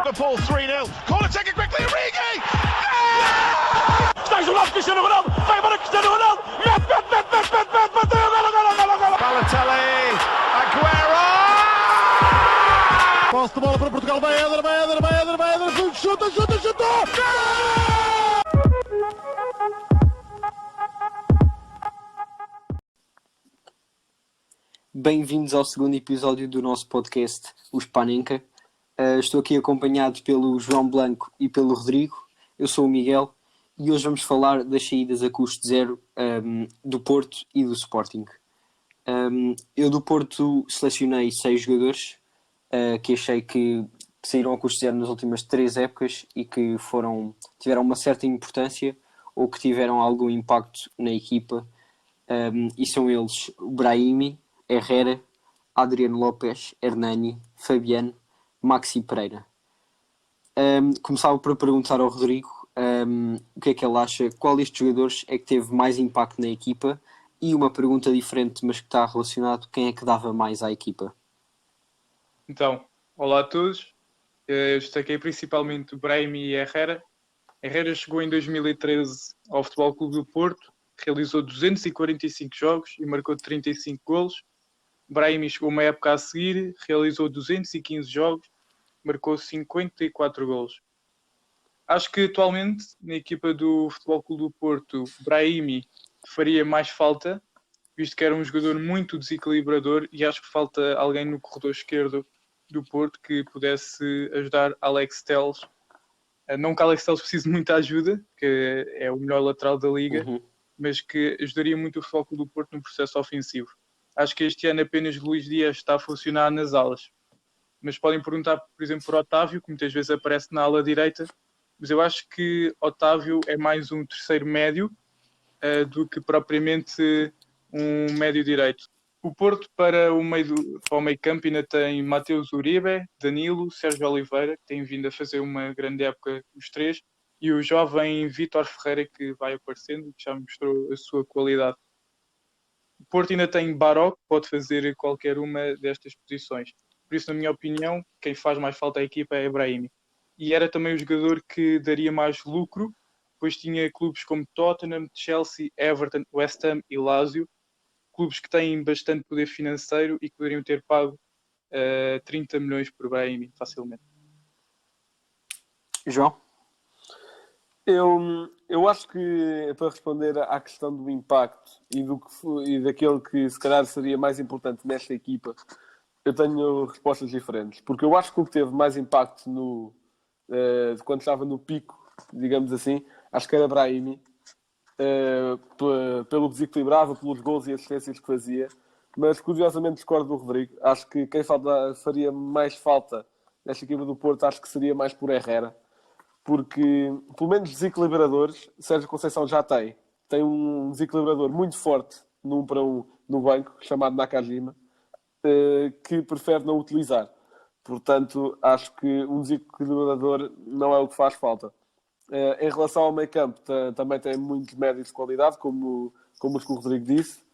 Liverpool 3-0. Corner taken quickly, Origi! Está isolado Cristiano Ronaldo, vai embora Cristiano Ronaldo, mete, bateu, golo. Balotelli, Aguero! Posse de bola para Portugal, vai Éder, chuta! Bem-vindos ao segundo episódio do nosso podcast, o Spanenka. Estou aqui acompanhado pelo João Blanco e pelo Rodrigo. Eu sou o Miguel e hoje vamos falar das saídas a custo zero do Porto e do Sporting. Eu do Porto selecionei 6 jogadores que achei que saíram a custo zero nas últimas 3 épocas e que tiveram uma certa importância ou que tiveram algum impacto na equipa. E são eles o Brahimi, Herrera, Adriano Lopes, Hernani, Fabiano, Maxi Pereira. Começava por perguntar ao Rodrigo o que é que ele acha, qual destes jogadores é que teve mais impacto na equipa, e uma pergunta diferente, mas que está relacionado, quem é que dava mais à equipa? Então, olá a todos. Eu destaquei principalmente o Brahimi e Herrera. Herrera chegou em 2013 ao Futebol Clube do Porto, realizou 245 jogos e marcou 35 golos. Brahimi chegou uma época a seguir, realizou 215 jogos, marcou 54 golos. Acho que atualmente, na equipa do Futebol Clube do Porto, Brahimi faria mais falta, visto que era um jogador muito desequilibrador, e acho que falta alguém no corredor esquerdo do Porto que pudesse ajudar Alex Telles. Não que Alex Telles precise de muita ajuda, que é o melhor lateral da Liga, mas que ajudaria muito o Futebol Clube do Porto no processo ofensivo. Acho que este ano apenas Luís Dias está a funcionar nas alas. Mas podem perguntar, por exemplo, por Otávio, que muitas vezes aparece na ala direita, mas eu acho que Otávio é mais um terceiro médio do que propriamente um médio direito. O Porto para o meio campo ainda tem Mateus Uribe, Danilo, Sérgio Oliveira, que tem vindo a fazer uma grande época os três, e o jovem Vítor Ferreira, que vai aparecendo e que já mostrou a sua qualidade. O Porto ainda tem Baró, que pode fazer qualquer uma destas posições. Por isso, na minha opinião, quem faz mais falta à equipa é Brahimi. E era também o jogador que daria mais lucro, pois tinha clubes como Tottenham, Chelsea, Everton, West Ham e Lazio, clubes que têm bastante poder financeiro e que poderiam ter pago 30 milhões por Brahimi, facilmente. João? Eu acho que, para responder à questão do impacto e daquele que se calhar seria mais importante nesta equipa, eu tenho respostas diferentes. Porque eu acho que o que teve mais impacto quando estava no pico, digamos assim, acho que era Brahimi, pelo desequilibrava, pelos gols e assistências que fazia. Mas curiosamente discordo do Rodrigo. Acho que quem faria mais falta nesta equipa do Porto, acho que seria mais por Herrera. Porque, pelo menos desequilibradores, Sérgio Conceição já tem. Tem um desequilibrador muito forte, num para um, no banco, chamado Nakajima, que prefere não utilizar. Portanto, acho que um desequilibrador não é o que faz falta. Em relação ao meio campo, também tem muitos médios de qualidade, como os que o Rodrigo disse.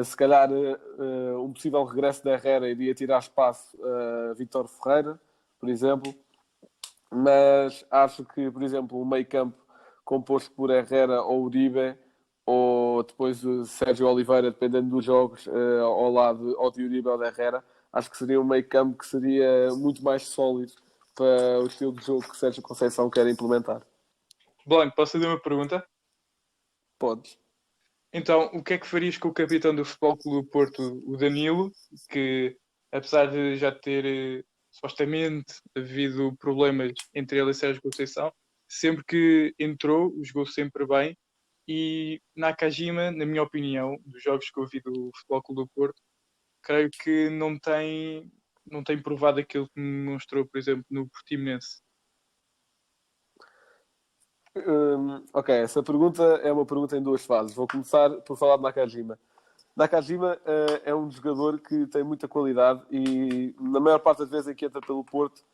Se calhar, um possível regresso da Herrera iria tirar espaço a Vítor Ferreira, por exemplo. Mas acho que, por exemplo, o meio campo composto por Herrera ou Uribe, ou depois o Sérgio Oliveira, dependendo dos jogos, ao lado ou de Uribe ou de Herrera, acho que seria um meio campo que seria muito mais sólido para o estilo de jogo que Sérgio Conceição quer implementar. Blanco, posso fazer uma pergunta? Podes. Então, o que é que farias com o capitão do Futebol Clube do Porto, o Danilo, que apesar de já ter supostamente havido problemas entre ele e Sérgio Conceição, sempre que entrou, jogou sempre bem, e Nakajima, na minha opinião, dos jogos que eu vi do Futebol Clube do Porto, creio que não tem provado aquilo que mostrou, por exemplo, no Portimonense. Ok, essa pergunta é uma pergunta em 2 fases. Vou começar por falar de Nakajima. Nakajima é um jogador que tem muita qualidade e, na maior parte das vezes em que entra pelo Porto,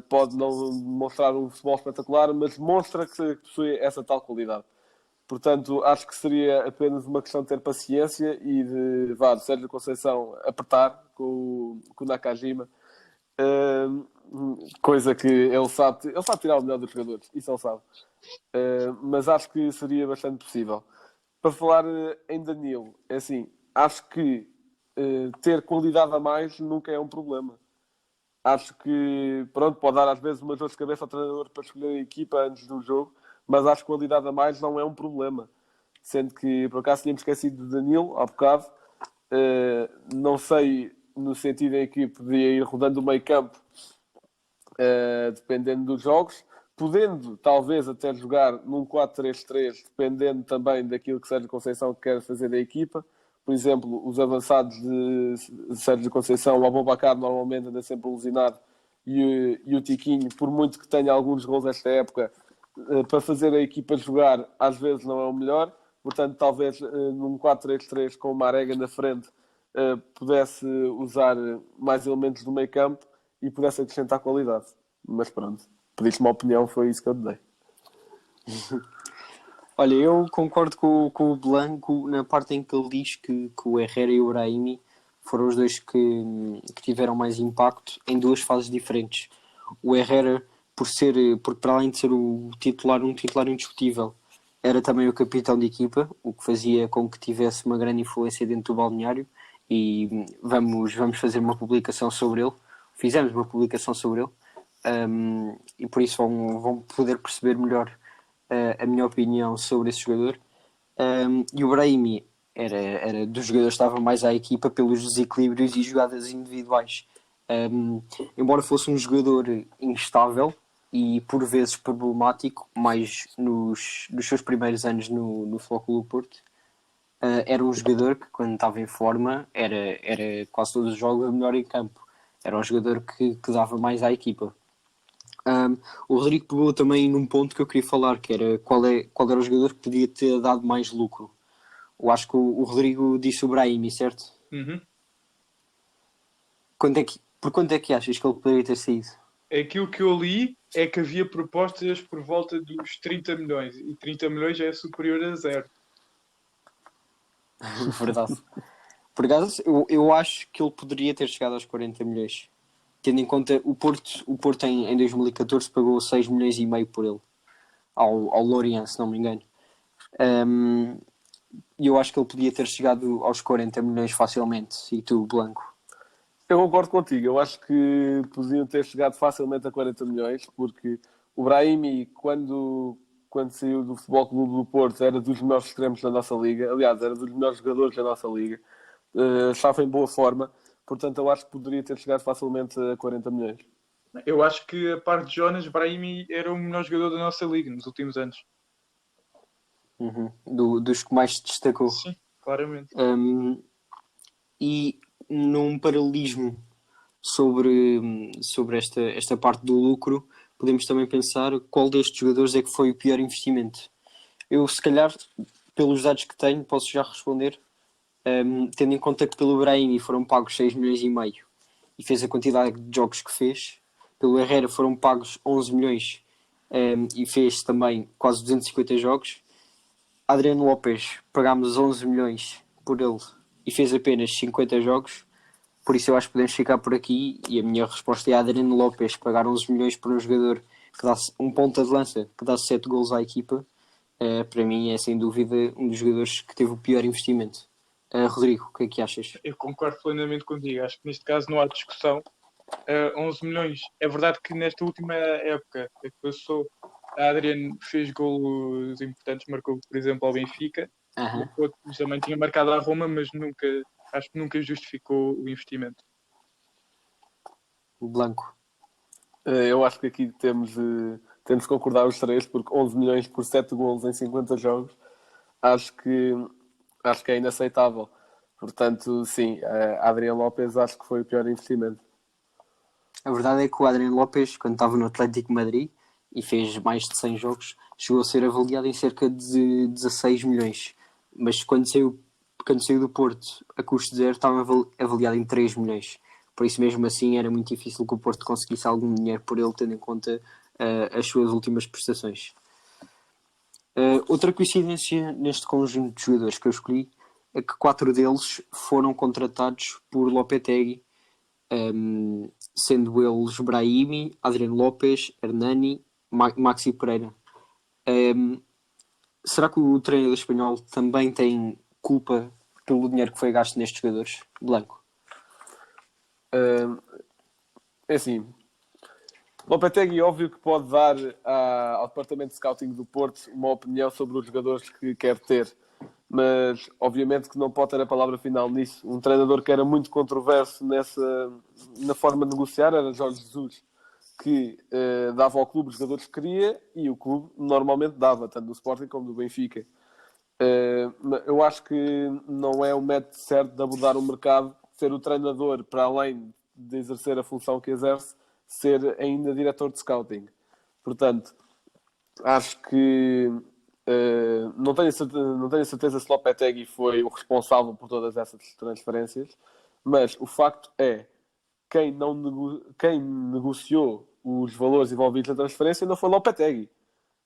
pode não mostrar um futebol espetacular, mas demonstra que possui essa tal qualidade. Portanto, acho que seria apenas uma questão de ter paciência e de Sérgio Conceição apertar com o Nakajima. coisa que ele sabe tirar o melhor dos jogadores, isso ele sabe. Mas acho que seria bastante possível. Para falar em Danilo, é assim, acho que ter qualidade a mais nunca é um problema. Acho que, pronto, pode dar às vezes uma dor de cabeça ao treinador para escolher a equipa antes do jogo, mas acho que qualidade a mais não é um problema. Sendo que, por acaso, tínhamos esquecido de Danilo, há bocado. Não sei, no sentido em que poderia ir rodando o meio campo, dependendo dos jogos, podendo, talvez, até jogar num 4-3-3, dependendo também daquilo que Sérgio Conceição quer fazer da equipa. Por exemplo, os avançados de Sérgio Conceição, o Aboubakar normalmente anda sempre alucinado e o Tiquinho, por muito que tenha alguns gols esta época, para fazer a equipa jogar, às vezes não é o melhor. Portanto, talvez num 4-3-3 com o Marega na frente pudesse usar mais elementos do meio campo e pudesse acrescentar qualidade. Mas pronto, pediste uma opinião, foi isso que eu te dei. Olha, eu concordo com o Blanco na parte em que ele diz que o Herrera e o Brahimi foram os dois que tiveram mais impacto em duas fases diferentes. O Herrera, porque para além de ser um titular indiscutível, era também o capitão de equipa, o que fazia com que tivesse uma grande influência dentro do balneário, e vamos fazer uma publicação sobre ele. Fizemos uma publicação sobre ele, e por isso vão poder perceber melhor a minha opinião sobre esse jogador. E o Brahimi era dos jogadores que estava mais à equipa pelos desequilíbrios e jogadas individuais. Embora fosse um jogador instável e por vezes problemático, mais nos seus primeiros anos no Futebol Clube do Porto, era um jogador que, quando estava em forma, era quase todos os jogos o melhor em campo. Era um jogador que dava mais à equipa. O Rodrigo pegou também num ponto que eu queria falar, que era qual era o jogador que podia ter dado mais lucro. Eu acho que o Rodrigo disse o Brahimi, certo? Uhum. Por quanto é que achas que ele poderia ter saído? Aquilo que eu li é que havia propostas por volta dos 30 milhões. E 30 milhões já é superior a zero. Verdade. Por acaso, eu acho que ele poderia ter chegado aos 40 milhões. Tendo em conta, o Porto em 2014 pagou 6 milhões e meio por ele. Ao Lorient, se não me engano. E eu acho que ele podia ter chegado aos 40 milhões facilmente. E tu, Blanco? Eu concordo contigo. Eu acho que podiam ter chegado facilmente a 40 milhões, porque o Brahimi, quando saiu do Futebol Clube do Porto, era dos melhores extremos da nossa liga. Aliás, era dos melhores jogadores da nossa liga. Estava em boa forma. Portanto, eu acho que poderia ter chegado facilmente a 40 milhões. Eu acho que, a parte de Jonas, Brahimi era o melhor jogador da nossa liga nos últimos anos. Dos que mais se destacou. Sim, claramente. E num paralelismo sobre esta parte do lucro, podemos também pensar qual destes jogadores é que foi o pior investimento. Eu, se calhar, pelos dados que tenho, posso já responder, tendo em conta que pelo Brahimi foram pagos 6 milhões e meio e fez a quantidade de jogos que fez. Pelo Herrera foram pagos 11 milhões e fez também quase 250 jogos. Adriano Lopes, pagámos 11 milhões por ele e fez apenas 50 jogos. Por isso eu acho que podemos ficar por aqui, e a minha resposta é Adriano Lopes. Pagar 11 milhões por um jogador que dá um ponta de lança, que dá 7 golos à equipa, para mim é sem dúvida um dos jogadores que teve o pior investimento. Rodrigo, o que é que achas? Eu concordo plenamente contigo. Acho que neste caso não há discussão. 11 milhões. É verdade que nesta última época que passou, a Adriano fez golos importantes, marcou, por exemplo, ao Benfica. O outro também tinha marcado à Roma, mas acho que nunca justificou o investimento. Blanco. Eu acho que aqui temos que concordar os três, porque 11 milhões por 7 golos em 50 jogos, acho que é inaceitável. Portanto, sim, Adriano Lopes acho que foi o pior investimento. A verdade é que o Adriano Lopes, quando estava no Atlético de Madrid e fez mais de 100 jogos, chegou a ser avaliado em cerca de 16 milhões. Mas quando saiu do Porto a custo zero, estava avaliado em 3 milhões. Por isso, mesmo assim, era muito difícil que o Porto conseguisse algum dinheiro por ele, tendo em conta as suas últimas prestações. Outra coincidência neste conjunto de jogadores que eu escolhi é que 4 deles foram contratados por Lopetegui sendo eles Brahimi, Adriano Lopes, Hernani, Maxi Pereira. Será que o treinador espanhol também tem culpa pelo dinheiro que foi gasto nestes jogadores? Blanco. É assim, Lopetegui óbvio que pode dar ao departamento de scouting do Porto uma opinião sobre os jogadores que quer ter, mas obviamente que não pode ter a palavra final nisso. Um treinador que era muito controverso na forma de negociar era Jorge Jesus, que dava ao clube os jogadores que queria e o clube normalmente dava, tanto do Sporting como do Benfica. Eu acho que não é o método certo de abordar o mercado, ser o treinador, para além de exercer a função que exerce, ser ainda diretor de scouting. Portanto, acho que não tenho certeza se Lopetegui foi o responsável por todas essas transferências, mas o facto é quem negociou os valores envolvidos na transferência não foi Lopetegui.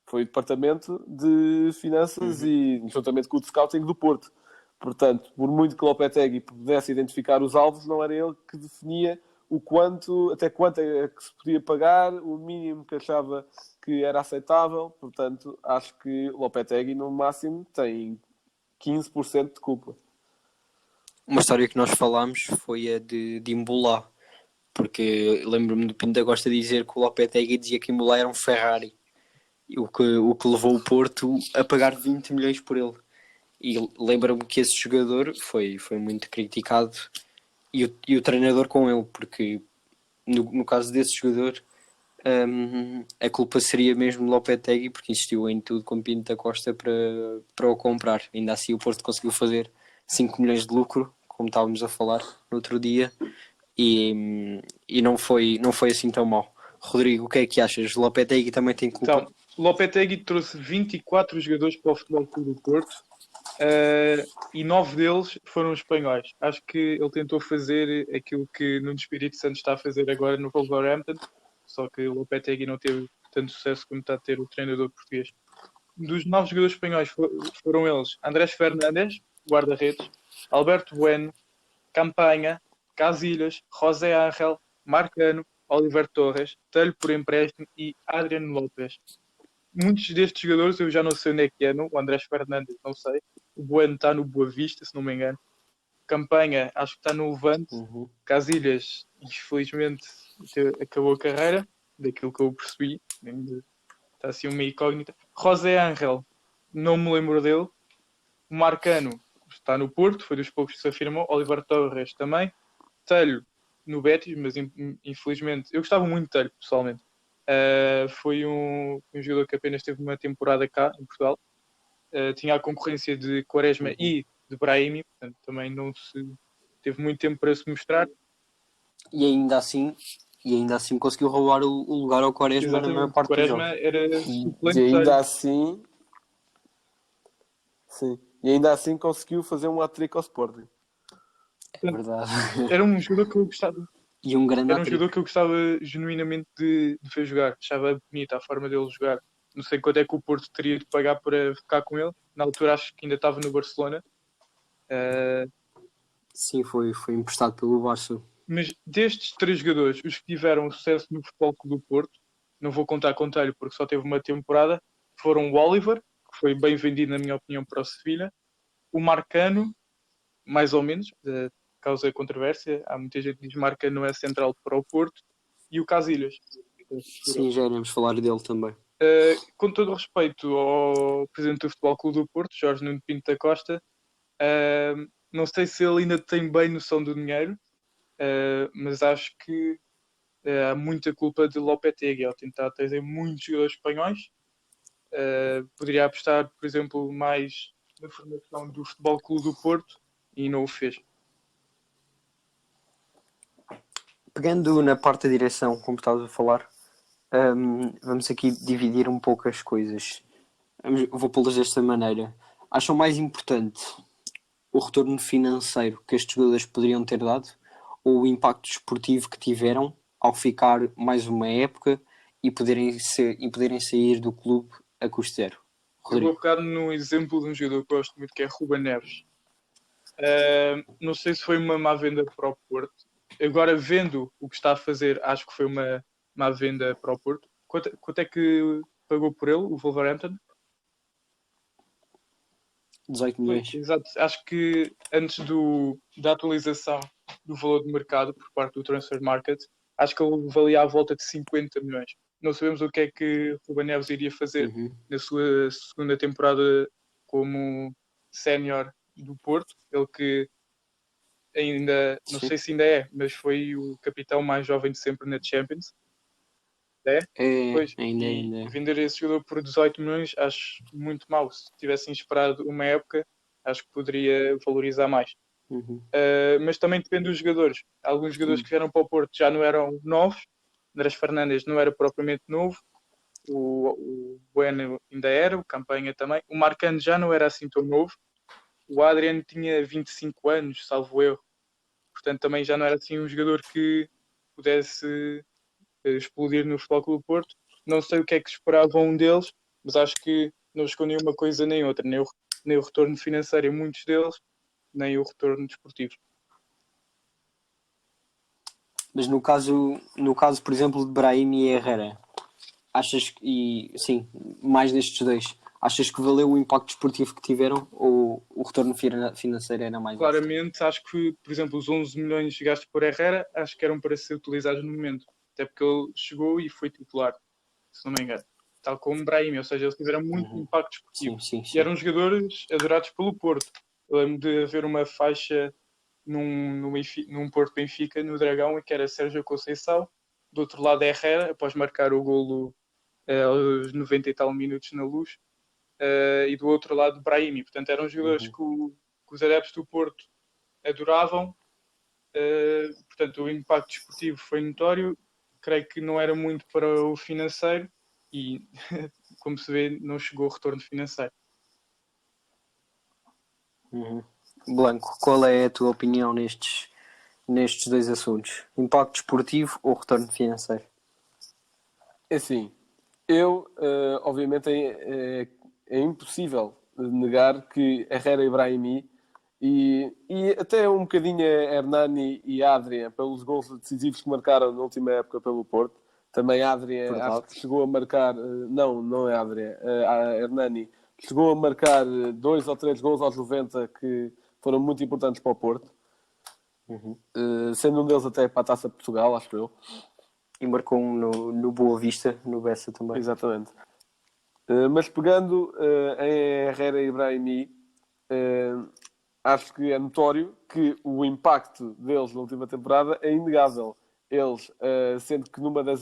Foi o Departamento de Finanças e juntamente com o de Scouting do Porto. Portanto, por muito que Lopetegui pudesse identificar os alvos, não era ele que definia até quanto é que se podia pagar, o mínimo que achava que era aceitável. Portanto, acho que Lopetegui, no máximo, tem 15% de culpa. Uma história que nós falámos foi a de Imbolá, porque lembro-me do Pinto da Costa dizer que o Lopetegui dizia que Imbolá era um Ferrari, o que levou o Porto a pagar 20 milhões por ele. E lembro-me que esse jogador foi muito criticado e o treinador com ele, porque no caso desse jogador a culpa seria mesmo de Lopetegui, porque insistiu em tudo com Pinto da Costa para o comprar. Ainda assim o Porto conseguiu fazer 5 milhões de lucro, como estávamos a falar no outro dia, e não foi assim tão mau. Rodrigo, o que é que achas? Lopetegui também tem culpa? Então, Lopetegui trouxe 24 jogadores para o Futebol Clube do Porto e 9 deles foram espanhóis. Acho que ele tentou fazer aquilo que Nuno Espírito Santo está a fazer agora no Wolverhampton, só que o Lopetegui não teve tanto sucesso como está a ter o treinador português. Dos 9 jogadores espanhóis foram eles Andrés Fernández, guarda-redes, Alberto Bueno, Campanha, Casillas, José Ángel, Marcano, Oliver Torres, Telho por empréstimo e Adriano Lopes. Muitos destes jogadores eu já não sei onde é que andam. O Andrés Fernandes não sei. O Bueno está no Boa Vista, se não me engano. Campanha acho que está no Levante. Casillas, infelizmente, acabou a carreira, daquilo que eu percebi. Está assim uma incógnita. José Ángel, não me lembro dele. O Marcano está no Porto, foi dos poucos que se afirmou. Oliver Torres também. Telho no Betis, mas infelizmente eu gostava muito de Telho, pessoalmente. Foi um jogador que apenas teve uma temporada cá em Portugal. Tinha a concorrência de Quaresma e de Brahimi, portanto também não se teve muito tempo para se mostrar. E ainda assim conseguiu roubar o lugar ao Quaresma na maior parte dos jogos. Quaresma era suplente. E ainda assim conseguiu fazer um hat-trick ao Sporting. É verdade. Era um jogador que eu gostava. E um grande Era um jogador que eu gostava genuinamente de ver jogar. Achava bonita a forma dele jogar. Não sei quanto é que o Porto teria de pagar para ficar com ele. Na altura acho que ainda estava no Barcelona. Sim, foi emprestado pelo Barça. Mas destes 3 jogadores, os que tiveram sucesso no Futebol Clube do Porto, não vou contar com Telho porque só teve uma temporada, foram o Oliver, que foi bem vendido na minha opinião para o Sevilha, o Marcano, mais ou menos, causa controvérsia, há muita gente que diz que Marcano não é central para o Porto, e o Casillas. Sim, já iremos falar dele também. Com todo o respeito ao presidente do Futebol Clube do Porto, Jorge Nuno Pinto da Costa, não sei se ele ainda tem bem noção do dinheiro, mas acho que há muita culpa de Lopetegui ao tentar trazer muitos jogadores espanhóis. Poderia apostar, por exemplo, mais na formação do Futebol Clube do Porto e não o fez. Pegando na parte da direção, como estavas a falar, vamos aqui dividir um pouco as coisas. Vou pô-las desta maneira. Acham mais importante o retorno financeiro que estes jogadores poderiam ter dado ou o impacto desportivo que tiveram ao ficar mais uma época e poderem sair do clube a custo zero? Rodrigo. Eu vou pegar no exemplo de um jogador que gosto muito, que é Ruben Neves. Não sei se foi uma má venda para o Porto, agora vendo o que está a fazer, acho que foi uma venda para o Porto. Quanto é que pagou por ele, o Wolverhampton? 18 milhões. Exato. Acho que antes da atualização do valor de mercado por parte do Transfer Market, acho que ele valia à volta de 50 milhões. Não sabemos o que é que Ruben Neves iria fazer na sua segunda temporada como sénior do Porto. Ele que ainda, não sei se ainda é, mas foi o capitão mais jovem de sempre na Champions. Pois, Ainda. Vender esse jogador por 18 milhões acho muito mau. Se tivessem esperado uma época, acho que poderia valorizar mais. Mas também depende dos jogadores. Alguns jogadores que vieram para o Porto já não eram novos. Andrés Fernandes não era propriamente novo. O Bueno ainda era, o Campanha também. O Marcano já não era assim tão novo. O Adriano tinha 25 anos, salvo erro. Portanto, também já não era assim um jogador que pudesse explodir no Futebol Clube do Porto. Não sei o que é que esperavam um deles, mas acho que não escondiam uma coisa nem outra, nem o retorno financeiro em muitos deles, nem o retorno desportivo. Mas no caso, por exemplo, de Brahim e Herrera, achas que, e sim, mais destes dois, achas que valeu o impacto desportivo que tiveram ou o retorno financeiro era mais? Claramente, acho que, por exemplo, os 11 milhões gastos por Herrera, acho que eram para ser utilizados no momento. Até porque ele chegou e foi titular, se não me engano. Tal como Brahim, ou seja, eles tiveram muito impacto desportivo. Sim. E eram jogadores adorados pelo Porto. Eu lembro de haver uma faixa num Porto Benfica, no Dragão, em que era Sérgio Conceição. Do outro lado, Herrera, após marcar o golo aos 90 e tal minutos na Luz. E do outro lado, Brahim. Portanto, eram jogadores que os adeptos do Porto adoravam. Portanto, o impacto desportivo foi notório. Creio que não era muito para o financeiro e, como se vê, não chegou o retorno financeiro. Blanco, qual é a tua opinião nestes dois assuntos? Impacto desportivo ou retorno financeiro? É assim, eu, obviamente, é impossível negar que Herrera e Brahimi e até um bocadinho Hernani e Adrian, pelos gols decisivos que marcaram na última época pelo Porto. Também Adrian, acho que chegou a marcar... Não é Adrian. Hernani chegou a marcar 2 ou 3 gols aos 90 que foram muito importantes para o Porto. Sendo um deles até para a Taça de Portugal, acho eu. E marcou um no Boa Vista, no Bessa também. Exatamente. Mas pegando em Herrera e Brahimi, acho que é notório que o impacto deles na última temporada é inegável. Eles, sendo que numa das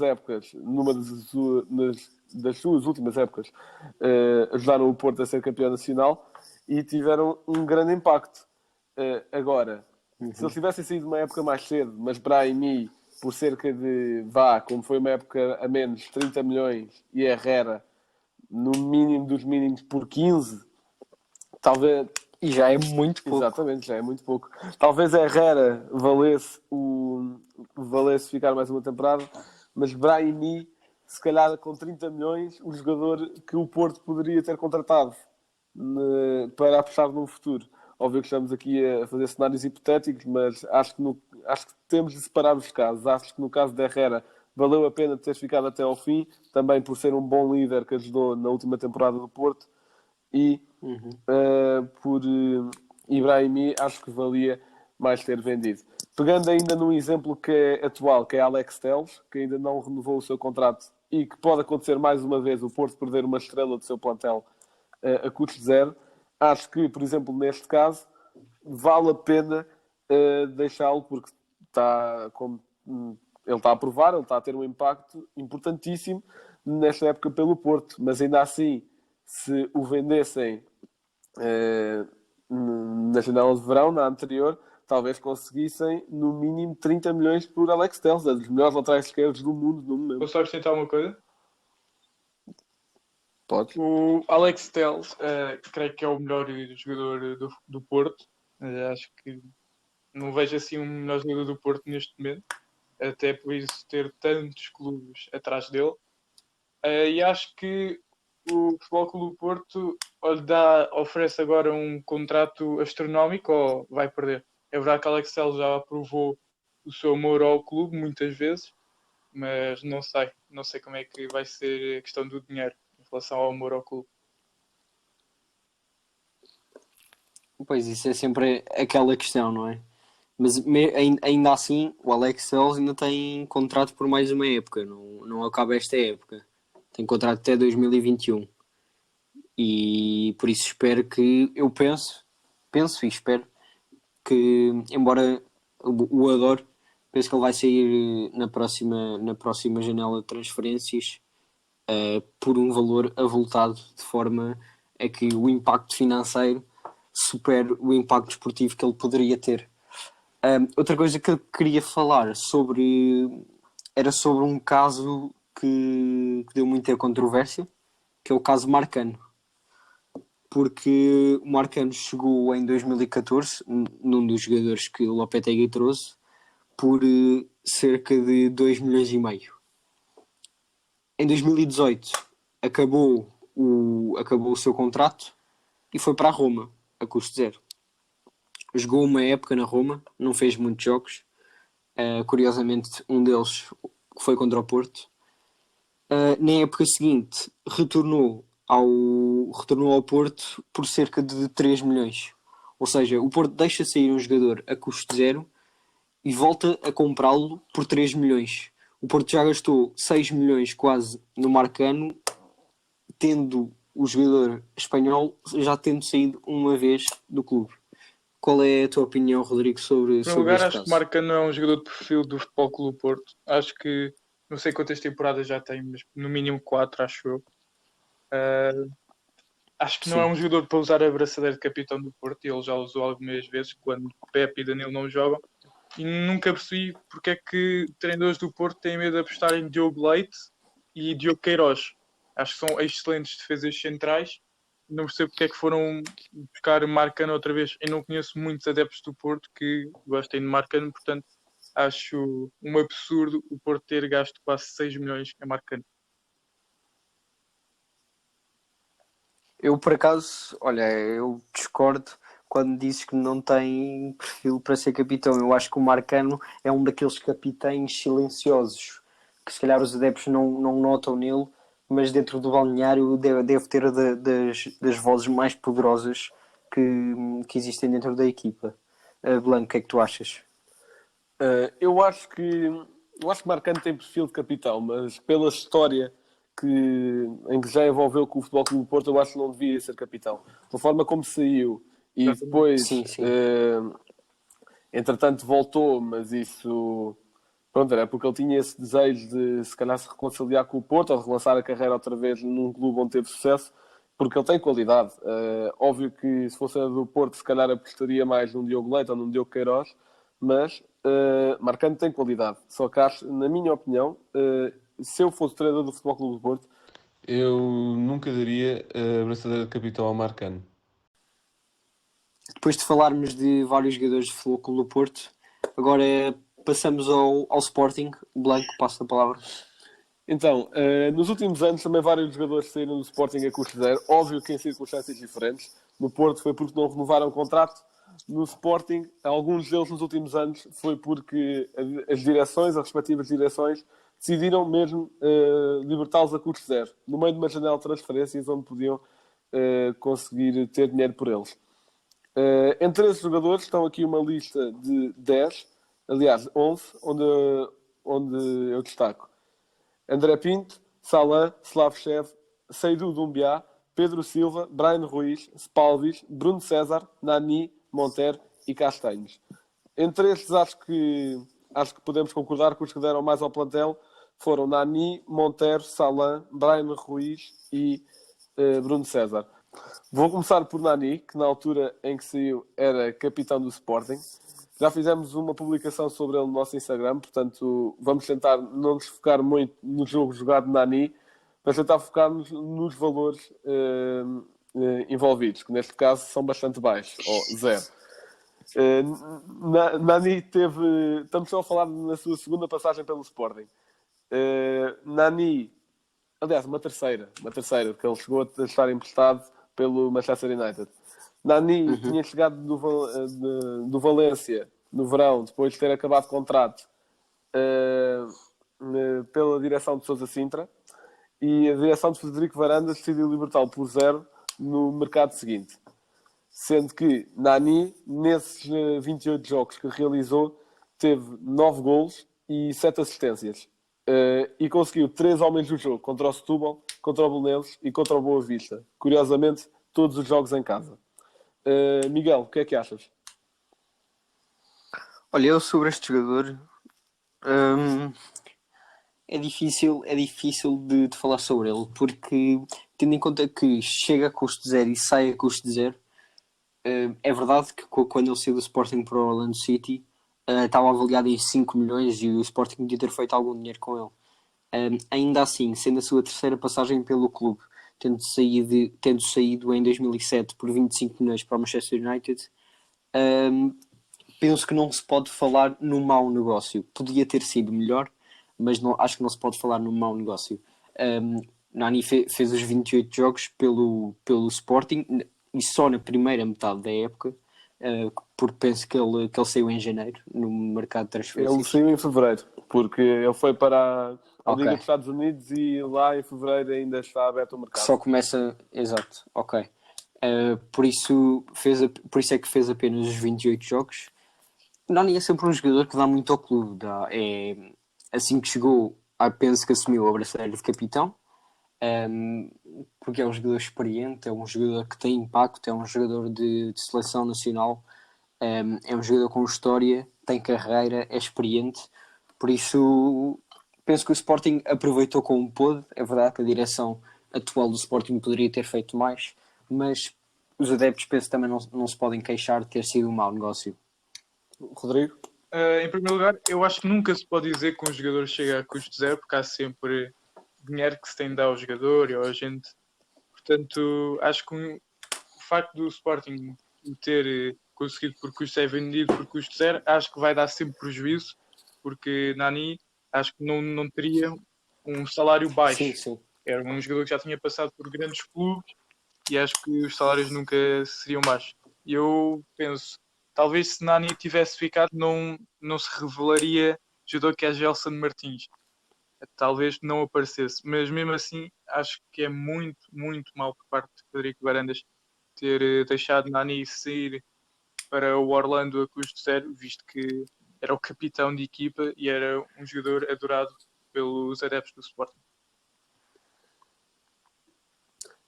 suas últimas épocas, ajudaram o Porto a ser campeão nacional e tiveram um grande impacto. Agora, se eles tivessem saído uma época mais cedo, mas Brahimi, por cerca de, como foi uma época a menos, 30 milhões, e Herrera, no mínimo dos mínimos, por 15, talvez... E já é muito pouco. Exatamente, já é muito pouco. Talvez a Herrera valesse ficar mais uma temporada, mas Brahimi, se calhar com 30 milhões, o jogador que o Porto poderia ter contratado para apostar no futuro. Óbvio que estamos aqui a fazer cenários hipotéticos, mas acho que temos de separar os casos. Acho que no caso da Herrera valeu a pena ter ficado até ao fim, também por ser um bom líder que ajudou na última temporada do Porto. E por Ibrahimi, acho que valia mais ter vendido. Pegando ainda num exemplo que é atual, que é Alex Telles, que ainda não renovou o seu contrato e que pode acontecer mais uma vez o Porto perder uma estrela do seu plantel a custo zero, acho que, por exemplo, neste caso, vale a pena deixá-lo porque ele está a provar, ele está a ter um impacto importantíssimo nesta época pelo Porto, mas ainda assim, se o vendessem na janela de verão, na anterior, talvez conseguissem no mínimo 30 milhões por Alex Telles, um dos melhores laterais esquerdos do mundo no momento. Posso acrescentar uma coisa? Pode. O Alex Telles, creio que é o melhor jogador do Porto. Acho que não vejo assim um melhor jogador do Porto neste momento, até por isso ter tantos clubes atrás dele. E acho que o Futebol Clube do Porto oferece agora um contrato astronómico ou vai perder? É verdade que Alex Telles já provou o seu amor ao clube, muitas vezes, mas não sei como é que vai ser a questão do dinheiro em relação ao amor ao clube. Pois, isso é sempre aquela questão, não é? Mas ainda assim, o Alex Telles ainda tem contrato por mais uma época, não acaba esta época. Tem contrato até 2021. E por isso eu penso e espero que, embora o adoro, penso que ele vai sair na próxima janela de transferências por um valor avultado, de forma a que o impacto financeiro supere o impacto desportivo que ele poderia ter. Outra coisa que eu queria falar era sobre um caso que deu muita controvérsia, que é o caso Marcano. Porque o Marcano chegou em 2014, num dos jogadores que o Lopetegui trouxe, por cerca de 2 milhões e meio. Em 2018 acabou o seu contrato e foi para a Roma, a custo zero. Jogou uma época na Roma, não fez muitos jogos. Curiosamente, um deles foi contra o Porto. Na época seguinte, retornou ao Porto por cerca de 3 milhões. Ou seja, o Porto deixa sair um jogador a custo zero e volta a comprá-lo por 3 milhões. O Porto já gastou 6 milhões quase no Marcano, tendo o jogador espanhol já tendo saído uma vez do clube. Qual é a tua opinião, Rodrigo, sobre Em primeiro lugar, este acho caso? que Marcano não é um jogador de perfil do Futebol Clube Porto. Acho que, não sei quantas temporadas já tem, mas no mínimo 4, acho eu. Acho que não é um jogador para usar a braçadeira de capitão do Porto, e ele já usou algumas vezes quando Pepe e Danilo não jogam. E nunca percebi porque é que treinadores do Porto têm medo de apostar em Diogo Leite e Diogo Queiroz. Acho que são excelentes defesas centrais. Não percebo porque é que foram buscar Marcano outra vez. Eu não conheço muitos adeptos do Porto que gostem de Marcano, portanto acho um absurdo o Porto ter gasto quase 6 milhões em Marcano. Eu, por acaso, olha, eu discordo quando dizes que não tem perfil para ser capitão. Eu acho que o Marcano é um daqueles capitães silenciosos que se calhar os adeptos não notam nele, mas dentro do balneário deve ter das vozes mais poderosas que existem dentro da equipa. Blanco, o que é que tu achas? Eu acho que Marcano tem perfil de capitão, mas pela história em que já envolveu com o Futebol Clube do Porto, eu acho que não devia ser capitão. Da forma como saiu e depois, Sim. entretanto, voltou, mas isso, pronto, era porque ele tinha esse desejo de se calhar se reconciliar com o Porto ou de relançar a carreira outra vez num clube onde teve sucesso, porque ele tem qualidade. Óbvio que se fosse a do Porto, se calhar apostaria mais num Diogo Leite ou num Diogo Queiroz, mas Marcano tem qualidade. Só que acho, na minha opinião, se eu fosse treinador do Futebol Clube do Porto, eu nunca daria a braçadeira de capitão ao Marcano. Depois de falarmos de vários jogadores de Futebol Clube do Porto, agora passamos ao Sporting. Blanco, passa a palavra. Então, nos últimos anos também vários jogadores saíram do Sporting a custo zero, óbvio que em circunstâncias diferentes. No Porto foi porque não renovaram o contrato. No Sporting, alguns deles nos últimos anos foi porque as respectivas direções, decidiram mesmo libertá-los a custo zero, no meio de uma janela de transferências onde podiam conseguir ter dinheiro por eles. Entre esses jogadores estão aqui uma lista de 10, aliás 11, onde eu destaco André Pinto, Salah, Slavchev, Seydou Doumbia, Pedro Silva, Bryan Ruiz, Spalvis, Bruno César, Nani, Monteiro e Castanhos. Entre estes acho que podemos concordar que os que deram mais ao plantel foram Nani, Monteiro, Salah, Bryan Ruiz e Bruno César. Vou começar por Nani, que na altura em que saiu era capitão do Sporting. Já fizemos uma publicação sobre ele no nosso Instagram, portanto vamos tentar não nos focar muito no jogo jogado de Nani, mas tentar focar-nos nos valores envolvidos, que neste caso são bastante baixos, ou zero. Nani teve... Estamos só a falar na sua segunda passagem pelo Sporting. Nani... Aliás, uma terceira, porque ele chegou a estar emprestado pelo Manchester United. Nani tinha chegado do Valência no verão, depois de ter acabado contrato pela direção de Sousa Sintra, e a direção de Frederico Varandas decidiu libertá-lo por 0 no mercado seguinte. Sendo que Nani, nesses 28 jogos que realizou, teve 9 golos e 7 assistências. E conseguiu 3 homens do jogo contra o Setúbal, contra o Belenenses e contra o Boa Vista. Curiosamente, todos os jogos em casa. Miguel, o que é que achas? Olha, eu sobre este jogador é difícil de falar sobre ele, porque tendo em conta que chega a custo zero e sai a custo zero, é verdade que quando ele saiu do Sporting para o Orlando City estava avaliado em 5 milhões e o Sporting podia ter feito algum dinheiro com ele. Ainda assim, sendo a sua terceira passagem pelo clube, tendo saído em 2007 por 25 milhões para o Manchester United, penso que não se pode falar no mau negócio. Podia ter sido melhor, mas acho que não se pode falar no mau negócio. Nani fez os 28 jogos pelo Sporting e só na primeira metade da época, porque penso que ele saiu em janeiro no mercado de transferências. Ele saiu em fevereiro, porque ele foi para a Ok. Liga dos Estados Unidos e lá em fevereiro ainda está aberto o Que mercado. só começa, exato, ok. Por isso é que fez apenas os 28 jogos. Nani é sempre um jogador que dá muito ao clube. Assim que chegou, penso que assumiu a braçadeira de capitão, porque é um jogador experiente, é um jogador que tem impacto, é um jogador de seleção nacional, é um jogador com história, tem carreira, é experiente. Por isso, penso que o Sporting aproveitou como pôde. É verdade que a direção atual do Sporting poderia ter feito mais, mas os adeptos penso também não se podem queixar de ter sido um mau negócio. Rodrigo? Em primeiro lugar, eu acho que nunca se pode dizer que um jogador chega a custo zero, porque há sempre dinheiro que se tem de dar ao jogador e ao agente. Portanto, acho que o facto do Sporting o ter conseguido por custo zero, vendido por custo zero, acho que vai dar sempre prejuízo, porque Nani acho que não teria um salário baixo. Sim. Era um jogador que já tinha passado por grandes clubes e acho que os salários nunca seriam baixos. E eu penso, talvez se Nani tivesse ficado, não se revelaria o jogador que é Gelson Martins. Talvez não aparecesse, mas mesmo assim acho que é muito, muito mal por parte de Frederico Varandas ter deixado Nani sair para o Orlando a custo zero, visto que era o capitão de equipa e era um jogador adorado pelos adeptos do Sporting.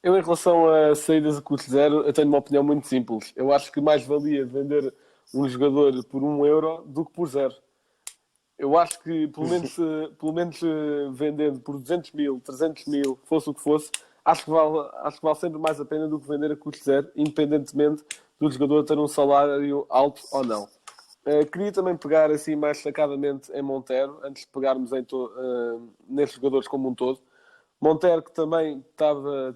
Eu, em relação a saídas a custo zero, eu tenho uma opinião muito simples. Eu acho que mais valia vender um jogador por 1 euro do que por 0. Eu acho que, pelo menos vendendo por 200 mil, 300 mil, fosse o que fosse, acho que vale sempre mais a pena do que vender a custo zero, independentemente do jogador ter um salário alto ou não. Queria também pegar assim mais destacadamente em Montero, antes de pegarmos nestes jogadores como um todo. Montero, que também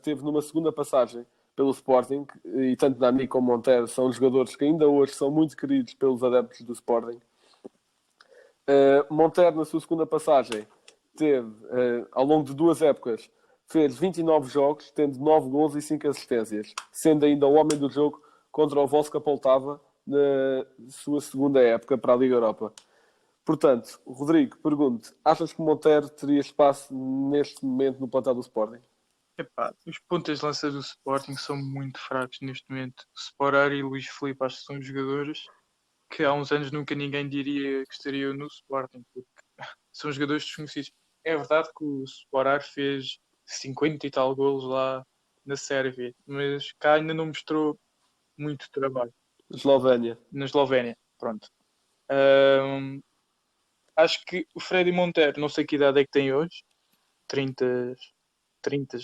teve numa segunda passagem pelo Sporting, e tanto Nani como Montero são jogadores que ainda hoje são muito queridos pelos adeptos do Sporting. Montero, na sua segunda passagem, teve, ao longo de 2 épocas, fez 29 jogos, tendo 9 gols e 5 assistências, sendo ainda o homem do jogo contra o Voska Poltava na sua segunda época para a Liga Europa. Portanto, Rodrigo, pergunto, achas que Montero teria espaço neste momento no plantel do Sporting? Epá, os pontas de lança do Sporting são muito fracos neste momento. Sporar e Luís Filipe acho que são jogadores que há uns anos nunca ninguém diria que estariam no Sporting, porque são jogadores desconhecidos. É verdade que o Sporar fez 50 e tal golos lá na Sérvia, mas cá ainda não mostrou muito trabalho. Eslovénia. Na Eslovénia, pronto. Acho que o Freddy Montero, não sei que idade é que tem hoje, 30,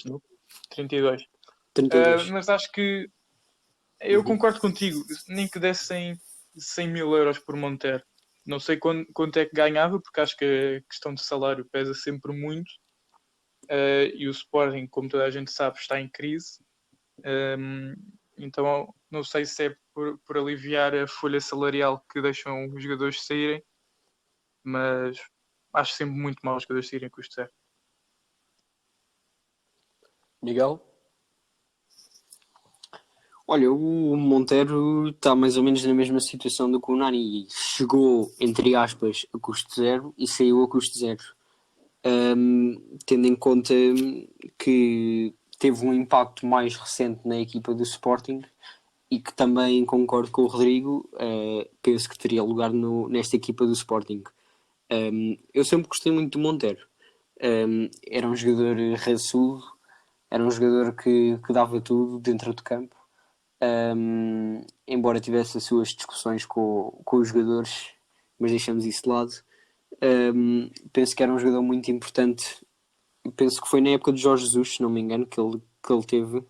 não? 32. 32. Mas acho que eu concordo contigo, nem que dessem 100 mil euros por Montero. Não sei quanto é que ganhava, porque acho que a questão de salário pesa sempre muito. E o Sporting, como toda a gente sabe, está em crise. Então não sei se é por aliviar a folha salarial que deixam os jogadores saírem, mas acho sempre muito mal os jogadores saírem custo zero. Miguel? Olha, o Monteiro está mais ou menos na mesma situação do que o Nani. Chegou, entre aspas, a custo zero e saiu a custo zero. Tendo em conta que teve um impacto mais recente na equipa do Sporting e que também concordo com o Rodrigo, penso que teria lugar nesta equipa do Sporting. Eu sempre gostei muito do Monteiro. Era um jogador raçudo, era um jogador que dava tudo dentro do campo. Embora tivesse as suas discussões com os jogadores, mas deixamos isso de lado. Penso que era um jogador muito importante. Penso que foi na época de Jorge Jesus, se não me engano, que ele teve.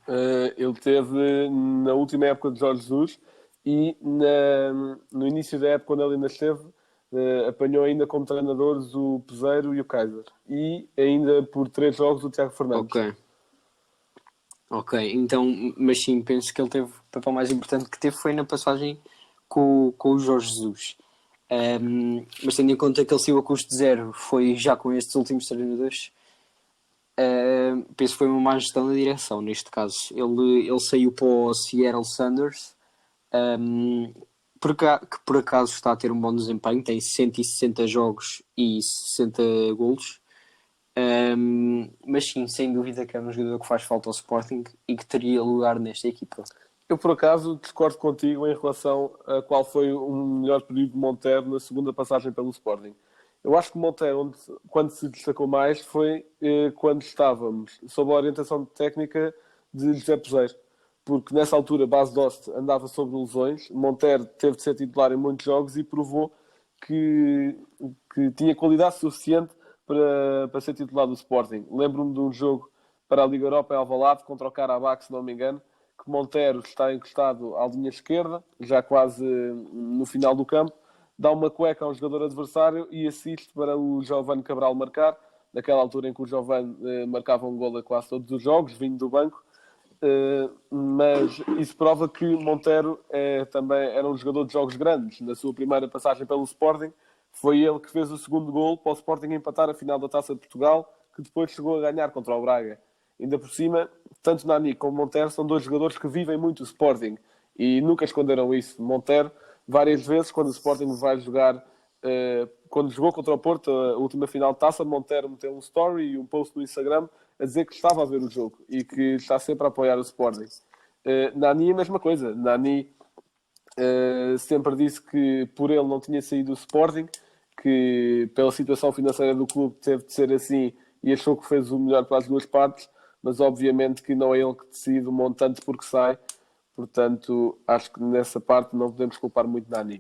Ele teve na última época de Jorge Jesus e no início da época, quando ele ainda esteve, apanhou ainda como treinadores o Peseiro e o Kaiser. E ainda por 3 jogos o Tiago Fernandes. Ok, então, mas sim, penso que ele teve o papel mais importante que teve foi na passagem com o Jorge Jesus. Mas tendo em conta que ele saiu a custo zero, foi já com estes últimos treinadores, penso que foi uma má gestão da direção neste caso. Ele saiu para o Seattle Sounders, que por acaso está a ter um bom desempenho, tem 160 jogos e 60 golos. Mas sim, sem dúvida que é um jogador que faz falta ao Sporting e que teria lugar nesta equipa. Eu, por acaso, discordo contigo em relação a qual foi o melhor período de Monteiro na segunda passagem pelo Sporting. Eu acho que Monteiro, quando se destacou mais, foi quando estávamos sob a orientação técnica de José Peseiro. Porque nessa altura, Bas Dost andava sobre lesões, Monteiro teve de ser titular em muitos jogos e provou que tinha qualidade suficiente para ser titular do Sporting. Lembro-me de um jogo para a Liga Europa em Alvalade contra o Karabakh, se não me engano, que Monteiro está encostado à linha esquerda, já quase no final do campo, dá uma cueca a um jogador adversário e assiste para o Giovanni Cabral marcar, naquela altura em que o Giovanni marcava um golo a quase todos os jogos, vindo do banco. Mas isso prova que Monteiro também era um jogador de jogos grandes. Na sua primeira passagem pelo Sporting, foi ele que fez o segundo golo para o Sporting empatar a final da Taça de Portugal, que depois chegou a ganhar contra o Braga. Ainda por cima, tanto Nani como Monteiro são 2 jogadores que vivem muito o Sporting e nunca esconderam isso. Monteiro, várias vezes, quando o Sporting vai jogar, quando jogou contra o Porto, a última final de Taça, Monteiro meteu um story e um post no Instagram a dizer que estava a ver o jogo e que está sempre a apoiar o Sporting. Nani, a mesma coisa. Nani sempre disse que por ele não tinha saído do Sporting, que pela situação financeira do clube teve de ser assim e achou que fez o melhor para as duas partes, mas obviamente que não é ele que decide o montante porque sai. Portanto, acho que nessa parte não podemos culpar muito Nani.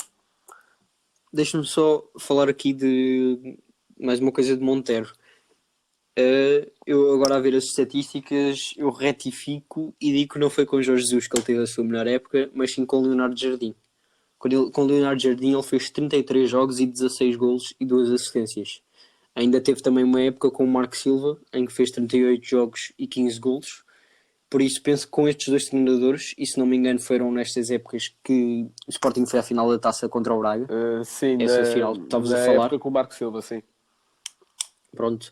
Deixa-me só falar aqui de mais uma coisa de Monteiro. Eu agora a ver as estatísticas, eu retifico e digo que não foi com Jorge Jesus que ele teve a sua melhor época, mas sim com Leonardo Jardim. Com Leonardo Jardim ele fez 33 jogos e 16 golos e 2 assistências. Ainda teve também uma época com o Marco Silva, em que fez 38 jogos e 15 golos. Por isso penso que com estes 2 treinadores, e se não me engano foram nestas épocas que o Sporting foi à final da Taça contra o Braga. Sim, essa final que estavas a falar. época com o Marco Silva, sim. Pronto.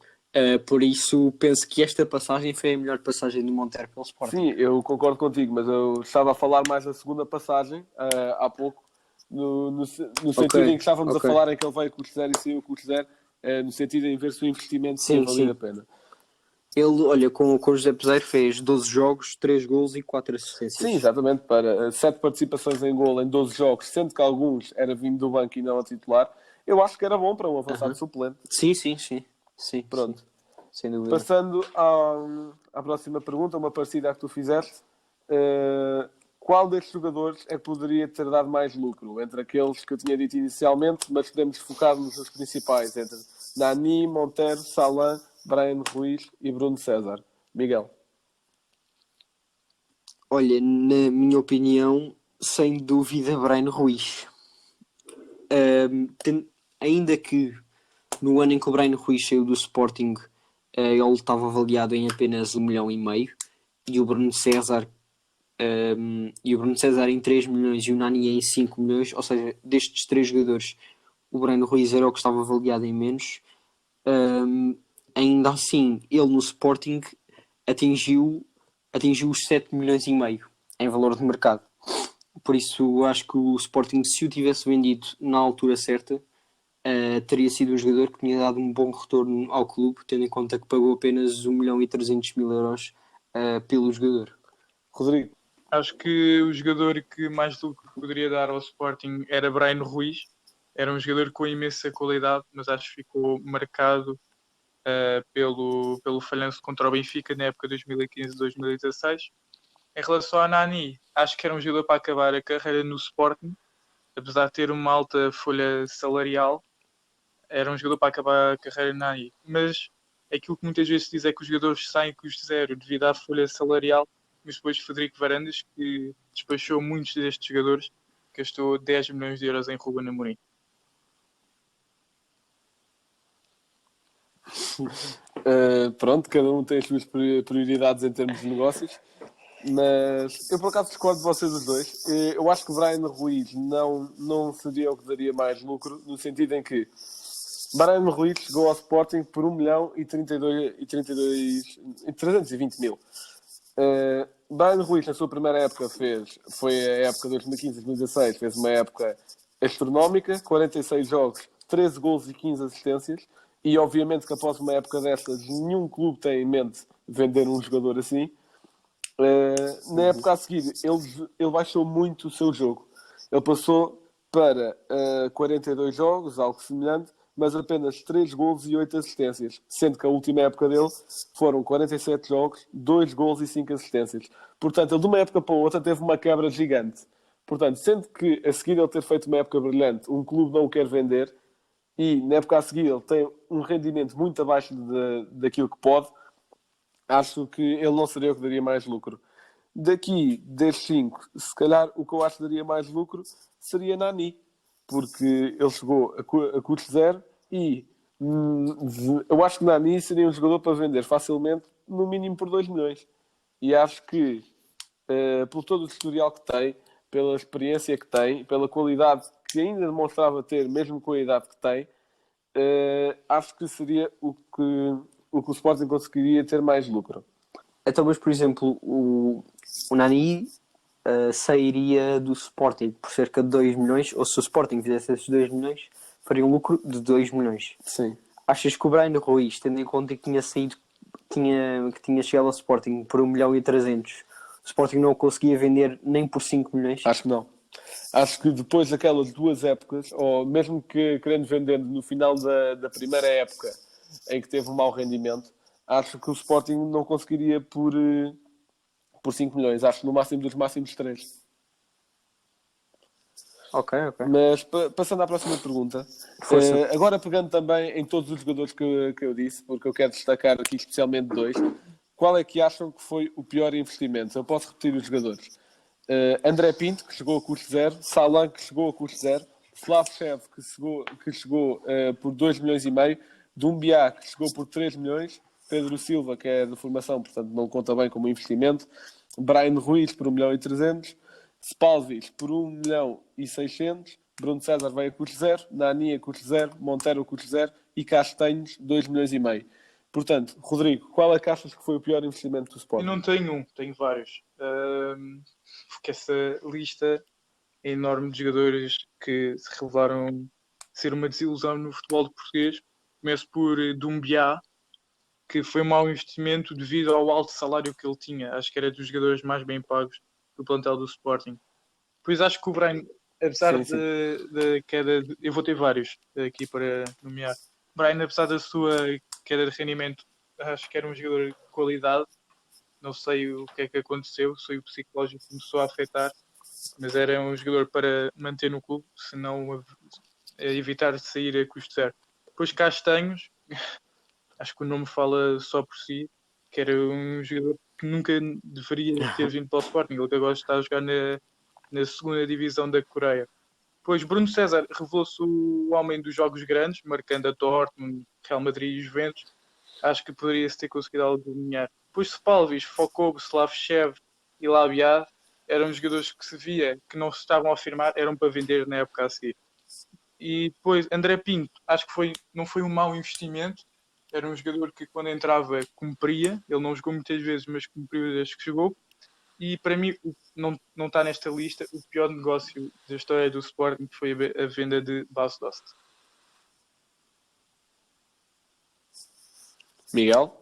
Por isso penso que esta passagem foi a melhor passagem do Monteiro pelo Sporting. Sim, eu concordo contigo, mas eu estava a falar mais da segunda passagem, há pouco, no sentido em que estávamos a falar em que ele veio com o custo zero e saiu com o custo zero, no sentido em ver se o investimento tinha valido a pena. Ele, olha, com o José Peseiro fez 12 jogos, 3 golos e 4 assistências. Sim, exatamente, para 7 participações em golo em 12 jogos, sendo que alguns era vindo do banco e não a titular, eu acho que era bom para um avançado suplente. Sim. Pronto. Sim. Sem dúvida. Passando à próxima pergunta, uma parecida à que tu fizeste, qual destes jogadores é que poderia ter dado mais lucro? Entre aqueles que eu tinha dito inicialmente, mas podemos focar-nos nos principais, entre Nani, Monteiro, Salã, Bryan Ruiz e Bruno César. Miguel. Olha, na minha opinião, sem dúvida, Bryan Ruiz. Ainda que no ano em que o Bryan Ruiz saiu do Sporting, ele estava avaliado em apenas 1,5 milhão e o Bruno César em 3 milhões e o Nani em 5 milhões, ou seja, destes 3 jogadores o Bryan Ruiz era o que estava avaliado em menos. Ainda assim, ele no Sporting atingiu os 7 milhões e meio em valor de mercado. Por isso, acho que o Sporting, se o tivesse vendido na altura certa, teria sido um jogador que tinha dado um bom retorno ao clube, tendo em conta que pagou apenas 1.300.000 euros pelo jogador. Rodrigo, Acho que o jogador que mais lucro poderia dar ao Sporting era Bryan Ruiz. Era um jogador com imensa qualidade, mas acho que ficou marcado pelo falhanço contra o Benfica na época 2015-2016. Em relação a Nani, acho que era um jogador para acabar a carreira no Sporting, apesar de ter uma alta folha salarial, era um jogador para acabar a carreira na Nani. Mas aquilo que muitas vezes se diz é que os jogadores saem custo zero devido à folha salarial, mas depois Frederico Varandas, que despachou muitos destes jogadores, gastou 10 milhões de euros em Ruben Amorim. pronto, cada um tem as suas prioridades em termos de negócios, mas eu por acaso discordo de vocês os dois. Eu acho que o Bryan Ruiz não seria o que daria mais lucro, no sentido em que Bryan Ruiz chegou ao Sporting por 1.320.000. Bryan Ruiz, na sua primeira época, foi a época 2015-2016, fez uma época astronómica, 46 jogos, 13 golos e 15 assistências, e obviamente que após uma época dessas, nenhum clube tem em mente vender um jogador assim. Na época a seguir, ele baixou muito o seu jogo. Ele passou para 42 jogos, algo semelhante, mas apenas 3 golos e 8 assistências, sendo que a última época dele foram 47 jogos, 2 golos e 5 assistências. Portanto, ele de uma época para outra teve uma quebra gigante. Portanto, sendo que a seguir ele ter feito uma época brilhante, um clube não o quer vender, e na época a seguir ele tem um rendimento muito abaixo daquilo que pode, acho que ele não seria o que daria mais lucro. Daqui, destes 5, se calhar o que eu acho que daria mais lucro seria Nani, porque ele chegou a custo zero e eu acho que Nani seria um jogador para vender facilmente, no mínimo por 2 milhões. E acho que, pelo todo o historial que tem, pela experiência que tem, pela qualidade que ainda demonstrava ter, mesmo com a idade que tem, acho que seria o que o Sporting conseguiria ter mais lucro. Então, mas por exemplo, o Nani sairia do Sporting por cerca de 2 milhões, ou se o Sporting fizesse esses 2 milhões, faria um lucro de 2 milhões. Sim. Achas que o Bryan Ruiz, tendo em conta que tinha chegado ao Sporting por 1.300.000, o Sporting não o conseguia vender nem por 5 milhões? Acho que não. Acho que depois daquelas 2 épocas, ou mesmo que querendo vender no final da primeira época em que teve um mau rendimento, acho que o Sporting não conseguiria por 5 milhões. Acho que no máximo dos máximos 3. Ok. Mas passando à próxima pergunta, agora pegando também em todos os jogadores que eu disse, porque eu quero destacar aqui especialmente 2, qual é que acham que foi o pior investimento? Eu posso repetir os jogadores. André Pinto, que chegou a custo zero, Salan, que chegou a custo zero, Slavchev, que chegou por 2 milhões e meio, Doumbia, que chegou por 3 milhões, Pedro Silva, que é de formação, portanto não conta bem como investimento, Bryan Ruiz por 1.300.000, Spalvis por 1.600.000, Bruno César veio a custo zero, Nani a custo zero, Montero a custo zero e Castanhos 2 milhões e meio. Portanto, Rodrigo, qual é que achas que foi o pior investimento do Sporting? Eu não tenho tenho vários. Porque essa lista é enorme de jogadores que se revelaram ser uma desilusão no futebol português. Começo por Doumbia, que foi um mau investimento devido ao alto salário que ele tinha. Acho que era dos jogadores mais bem pagos do plantel do Sporting. Pois acho que o Bryan, apesar da queda... Eu vou ter vários aqui para nomear. Bryan, apesar da sua queda de rendimento, acho que era um jogador de qualidade. Não sei o que é que aconteceu, se o psicológico começou a afetar, mas era um jogador para manter no clube, se não evitar de sair a custo zero. Depois Castanhos, acho que o nome fala só por si, que era um jogador que nunca deveria ter vindo para o Sporting, ele que agora está a jogar na segunda divisão da Coreia. Depois Bruno César revelou-se o homem dos jogos grandes, marcando a Dortmund, Real Madrid e Juventus. Acho que poderia-se ter conseguido algo alinhar. Depois Spalvis, Fokob, Slavchev e Labiad eram jogadores que se via que não se estavam a afirmar, eram para vender na época a seguir. E depois André Pinto, acho que não foi um mau investimento. Era um jogador que quando entrava cumpria. Ele não jogou muitas vezes, mas cumpriu desde que jogou. E para mim, não está nesta lista, o pior negócio da história do Sporting foi a venda de Bas Dost. Miguel?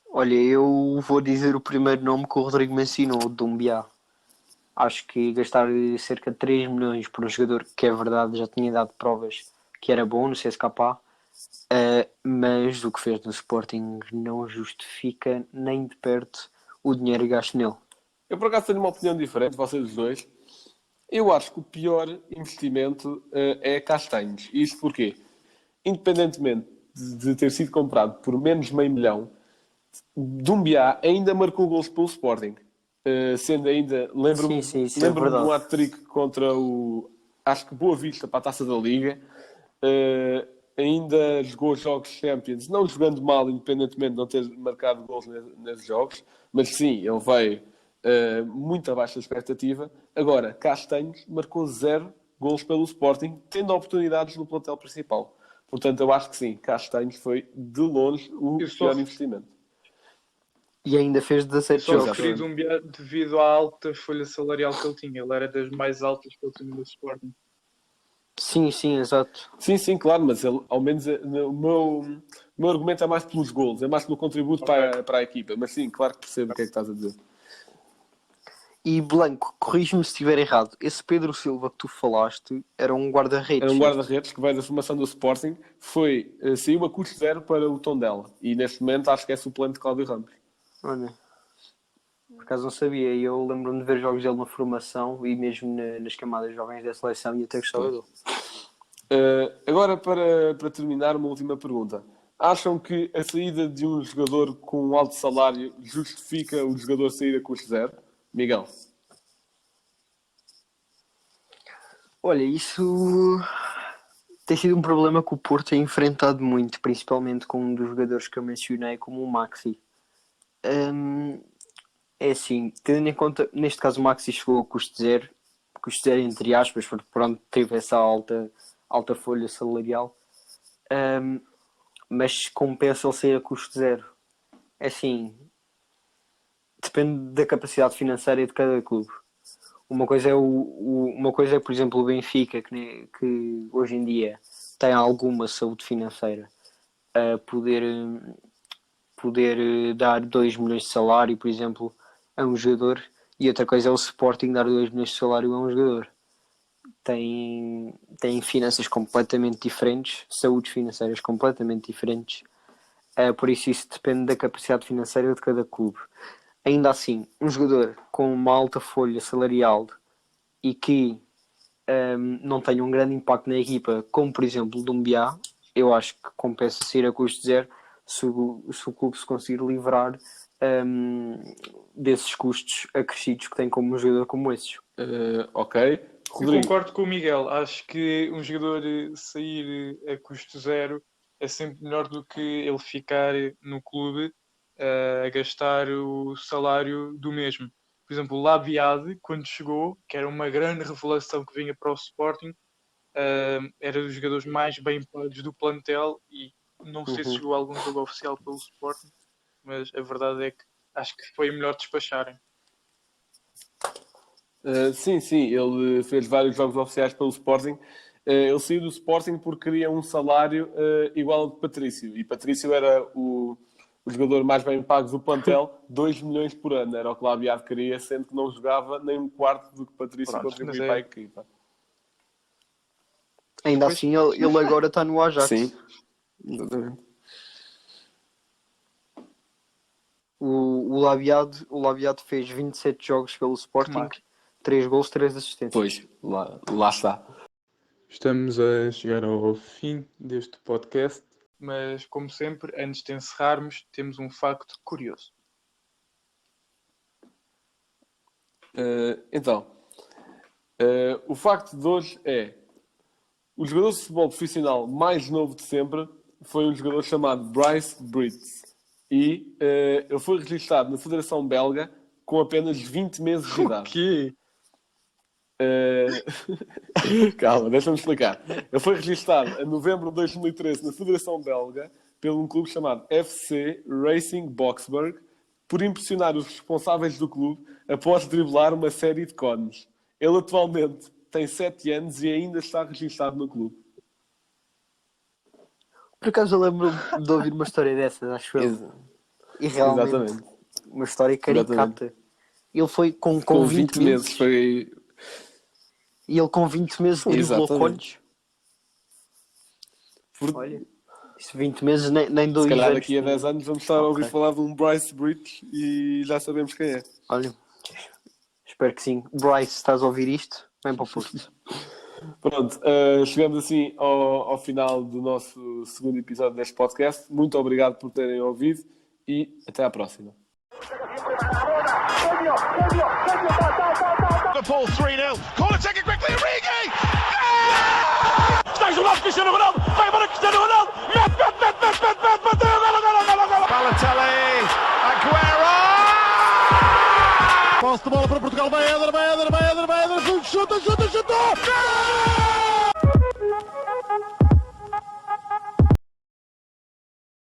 Olha, eu vou dizer o primeiro nome que o Rodrigo mencionou, o Dumbiá. Acho que gastar cerca de 3 milhões por um jogador que é verdade, já tinha dado provas que era bom no CSKA, mas o que fez no Sporting não justifica nem de perto o dinheiro gasto nele. Eu por acaso tenho uma opinião diferente de vocês dois. Eu acho que o pior investimento é Castanhos. Isto porquê? Independentemente de ter sido comprado por menos de meio milhão, Dumbiá ainda marcou gols pelo Sporting. Sendo ainda, lembro-me Sim, é de verdade. um hat-trick contra acho que Boa Vista para a Taça da Liga. Ainda jogou jogos Champions, não jogando mal, independentemente de não ter marcado gols nesses jogos, mas sim, ele veio muito abaixo da expectativa. Agora, Castanhos marcou 0 gols pelo Sporting, tendo oportunidades no plantel principal. Portanto, eu acho que sim, Castanhos foi de longe o pior investimento. E ainda fez 17 Só jogos. referi Dumbiá devido à alta folha salarial que ele tinha. Ele era das mais altas que ele tinha no Sporting. Sim, exato. Sim, claro, mas ele, ao menos o meu argumento é mais pelos gols, é mais pelo contributo para a equipa. Mas sim, claro que percebo o que é que estás a dizer. E Blanco, corrige-me se estiver errado, esse Pedro Silva que tu falaste era um guarda-redes. Era um guarda-redes que veio da formação do Sporting, saiu a custo zero para o Tondela. E neste momento acho que é suplente de Cláudio Ramos. Olha, por acaso não sabia. Eu lembro-me de ver jogos dele na formação e mesmo nas camadas jovens da seleção e até gostava dele. Agora, para terminar, uma última pergunta. Acham que a saída de um jogador com um alto salário justifica o jogador sair a custo zero? Miguel? Olha, isso tem sido um problema que o Porto tem enfrentado muito, principalmente com um dos jogadores que eu mencionei, como o Maxi. É assim, tendo em conta, neste caso o Maxi chegou a custo zero entre aspas, porque pronto, teve essa alta folha salarial, mas compensa ele sair a custo zero. É assim, depende da capacidade financeira de cada clube. Uma coisa é, por exemplo, o Benfica, que hoje em dia tem alguma saúde financeira, a poder dar 2 milhões de salário, por exemplo, a um jogador, e outra coisa é o Sporting dar 2 milhões de salário a um jogador. Tem finanças completamente diferentes, saúdes financeiras completamente diferentes, por isso depende da capacidade financeira de cada clube. Ainda assim, um jogador com uma alta folha salarial e que não tenha um grande impacto na equipa, como por exemplo o Dumbiá, eu acho que compensa sair a custo zero se o clube se conseguir livrar desses custos acrescidos que tem como um jogador como esses. Ok. Eu concordo com o Miguel. Acho que um jogador sair a custo zero é sempre melhor do que ele ficar no clube a gastar o salário do mesmo. Por exemplo, o Labiade, quando chegou, que era uma grande revelação que vinha para o Sporting, era dos jogadores mais bem pagos do plantel e não sei se jogou algum jogo oficial pelo Sporting, mas a verdade é que acho que foi melhor despacharem. Sim, ele fez vários jogos oficiais pelo Sporting. Ele saiu do Sporting porque queria um salário igual ao de Patrício. E Patrício era o jogador mais bem pago do plantel, 2 milhões por ano. Era o que Labiade queria, sendo que não jogava nem um quarto do que Patrício contribuía para a equipa. Ainda assim, ele agora está no Ajax. Sim, exatamente. O Labiade fez 27 jogos pelo Sporting, 3 gols, 3 assistências. Pois, lá está. Estamos a chegar ao fim deste podcast, mas como sempre, antes de encerrarmos, temos um facto curioso. O facto de hoje é: o jogador de futebol profissional mais novo de sempre foi um jogador chamado Bryce Brits. E ele foi registrado na Federação Belga com apenas 20 meses de idade. O quê? Calma, deixa-me explicar. Ele foi registado em novembro de 2013 na Federação Belga pelo um clube chamado FC Racing Boxberg, por impressionar os responsáveis do clube após driblar uma série de cones. Ele atualmente tem 7 anos e ainda está registado no clube. Por acaso eu lembro-me de ouvir uma história dessas, acho eu. E realmente, Exatamente. uma história caricata. Exatamente. Ele foi com Com 20 meses foi... E ele com 20 meses driblou Exatamente. cones. Olha, isso 20 meses nem 2 Se calhar anos. daqui a 10 anos vamos estar a ouvir Ok. falar de um Bryce Bridge e já sabemos quem é. Olha, espero que sim. Bryce, se estás a ouvir isto, vem para o Porto. Pronto, chegamos assim ao final do nosso segundo episódio deste podcast. Muito obrigado por terem ouvido e até à próxima. Liverpool 3-0. Corner taken quickly. Origi! Está jogado Cristiano Ronaldo. Vai embora Cristiano Ronaldo.